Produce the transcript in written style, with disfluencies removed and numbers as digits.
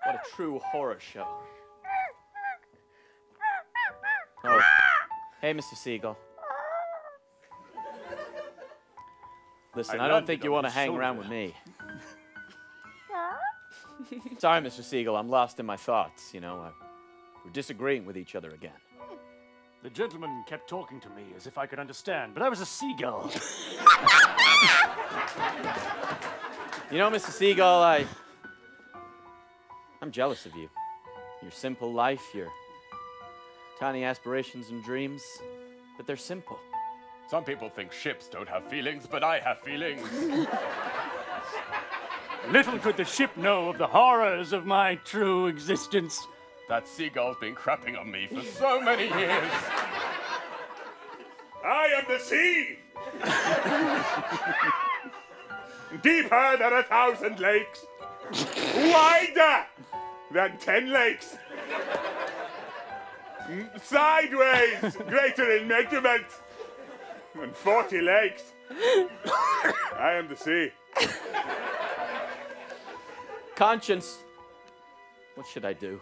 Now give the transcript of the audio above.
What a true horror show. Oh. Hey, Mr. Seagull. Listen, I don't think you want to hang around with me. Sorry, Mr. Seagull, I'm lost in my thoughts, you know. We're disagreeing with each other again. The gentleman kept talking to me as if I could understand, but I was a seagull. You know, Mr. Seagull, I'm jealous of you. Your simple life, your tiny aspirations and dreams, but they're simple. Some people think ships don't have feelings, but I have feelings. Little could the ship know of the horrors of my true existence. That seagull's been crapping on me for so many years. I am the sea! Deeper than 1,000 lakes. Wider than 10 lakes. Sideways, greater in measurement than 40 lakes. I am the sea. Conscience, what should I do?